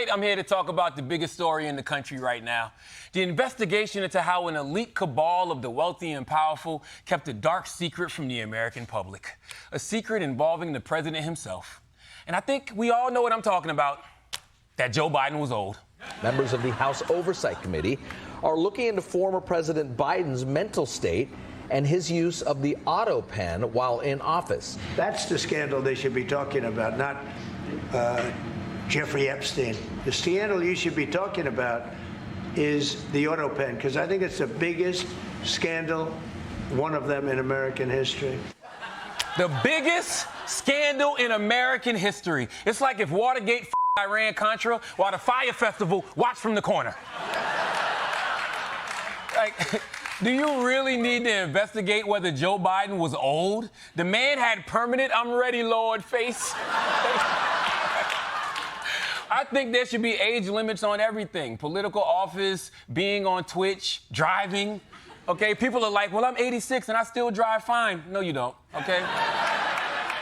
Tonight, I'm here to talk about the biggest story in the country right now. The investigation into how an elite cabal of the wealthy and powerful kept a dark secret from the American public. A secret involving the president himself. And I think we all know what I'm talking about, that Joe Biden was old. Members of the House Oversight Committee are looking into former President Biden's mental state and his use of the autopen while in office. That's the scandal they should be talking about, not Jeffrey Epstein. The scandal you should be talking about is the autopen, because I think it's the biggest scandal, one of them in American history. The biggest scandal in American history. It's like if Watergate Iran-Contra while the Fire Festival watched from the corner. Like, do you really need to investigate whether Joe Biden was old? The man had permanent "I'm ready, Lord" face. I think there should be age limits on everything. Political office, being on Twitch, driving. Okay, people are like, well, I'm 86 and I still drive fine. No, you don't, okay?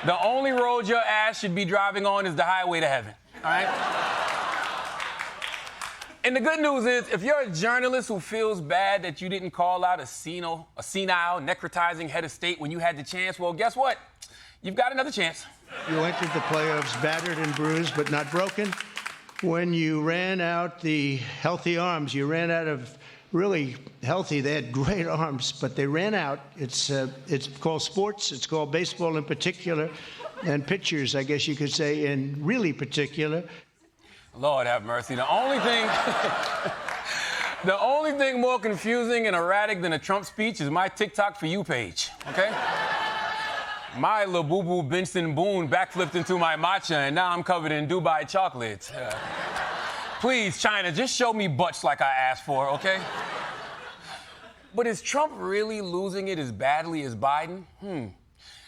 The only road your ass should be driving on is the highway to heaven, all right? And the good news is, if you're a journalist who feels bad that you didn't call out a senile, necrotizing head of state when you had the chance, well, guess what? You've got another chance. You entered the playoffs battered and bruised, but not broken. When you ran out the healthy arms, you ran out of really healthy. They had great arms, but they ran out. It's called sports. It's called baseball in particular, and pitchers, I guess you could say, in really particular. Lord have mercy. The only thing more confusing and erratic than a Trump speech is my TikTok For You page, okay? My Labubu Benson Boone backflipped into my matcha, and now I'm covered in Dubai chocolate. Please, China, just show me butts like I asked for, okay? But is Trump really losing it as badly as Biden?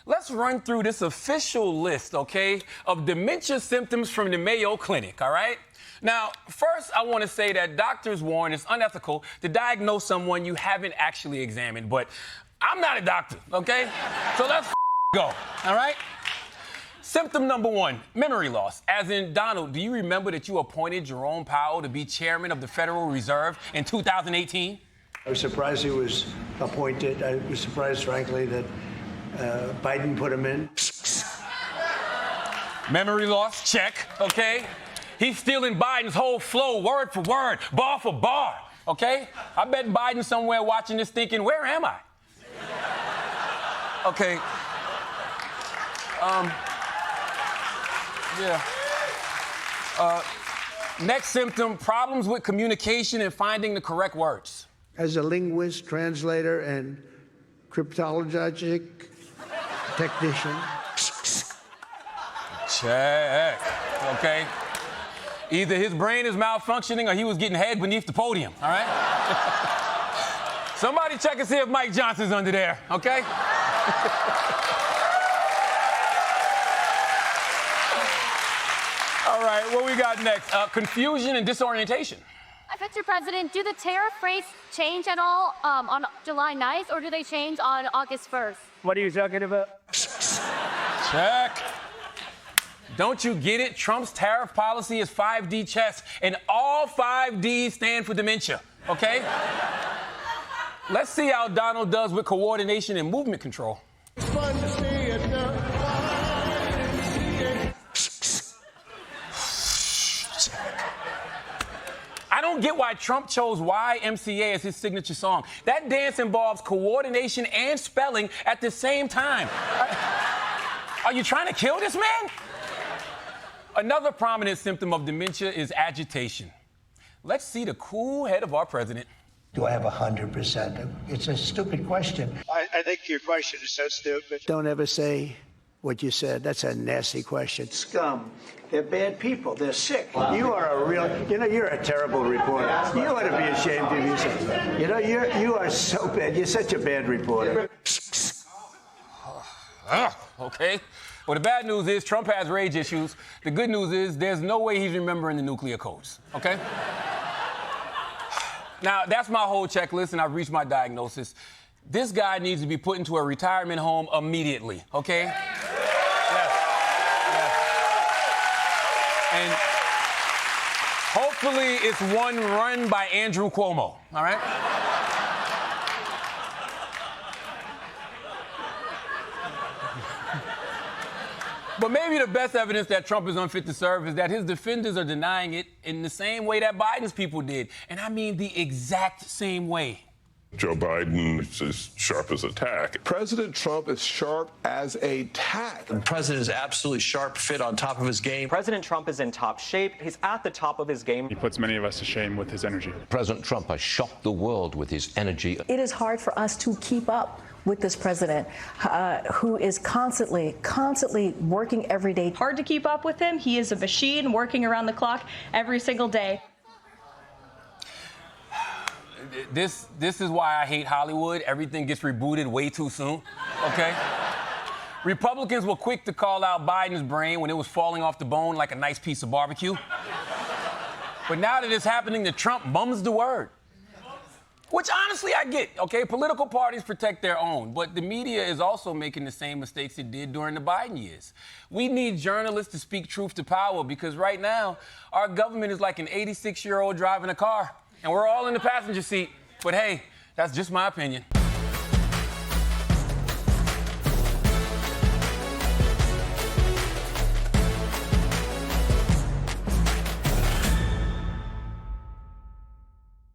Let's run through this official list, okay, of dementia symptoms from the Mayo Clinic, all right? Now, first, I want to say that doctors warn it's unethical to diagnose someone you haven't actually examined, but I'm not a doctor, okay? So let's go, all right? Symptom number one, memory loss. As in, Donald, do you remember that you appointed Jerome Powell to be chairman of the Federal Reserve in 2018? I was surprised he was appointed. I was surprised, frankly, that Biden put him in. Memory loss, check, okay? He's stealing Biden's whole flow, word for word, bar for bar, okay? I bet Biden's somewhere watching this thinking, where am I? Okay. Next symptom, problems with communication and finding the correct words. As a linguist, translator, and cryptologic technician. Check, okay? Either his brain is malfunctioning or he was getting head beneath the podium, all right? Somebody check and see if Mike Johnson's under there, okay? All right, what we got next? Confusion and disorientation. Mr. President, do the tariff rates change at all on July 9th, or do they change on August 1st? What are you talking about? Check. Don't you get it? Trump's tariff policy is 5D chess, and all 5Ds stand for dementia, okay? Let's see how Donald does with coordination and movement control. It's fun to see it. I don't get why Trump chose YMCA as his signature song. That dance involves coordination and spelling at the same time. Are you trying to kill this man? Another prominent symptom of dementia is agitation. Let's see the cool head of our president. Do I have 100%? It's a stupid question. I think your question is so stupid. Don't ever say what you said. That's a nasty question. Scum. They're bad people. They're sick. You are a real, you're a terrible reporter. You ought to be ashamed of yourself. You are so bad. You're such a bad reporter. Okay. Well, the bad news is Trump has rage issues. The good news is there's no way he's remembering the nuclear codes, okay? Now, that's my whole checklist, and I've reached my diagnosis. This guy needs to be put into a retirement home immediately, okay? Yes. And Hopefully, it's one run by Andrew Cuomo, all right? But maybe the best evidence that Trump is unfit to serve is that his defenders are denying it in the same way that Biden's people did. And I mean the exact same way. Joe Biden is as sharp as a tack. President Trump is sharp as a tack. The president is absolutely sharp, fit, on top of his game. President Trump is in top shape. He's at the top of his game. He puts many of us to shame with his energy. President Trump has shocked the world with his energy. It is hard for us to keep up with this president who is constantly working every day. Hard to keep up with him. He is a machine working around the clock every single day. This is why I hate Hollywood. Everything gets rebooted way too soon, okay? Republicans were quick to call out Biden's brain when it was falling off the bone like a nice piece of barbecue. But now that it's happening to Trump, mum's the word. Which honestly I get, okay? Political parties protect their own, but the media is also making the same mistakes it did during the Biden years. We need journalists to speak truth to power because right now, our government is like an 86-year-old driving a car, and we're all in the passenger seat. But hey, that's just my opinion.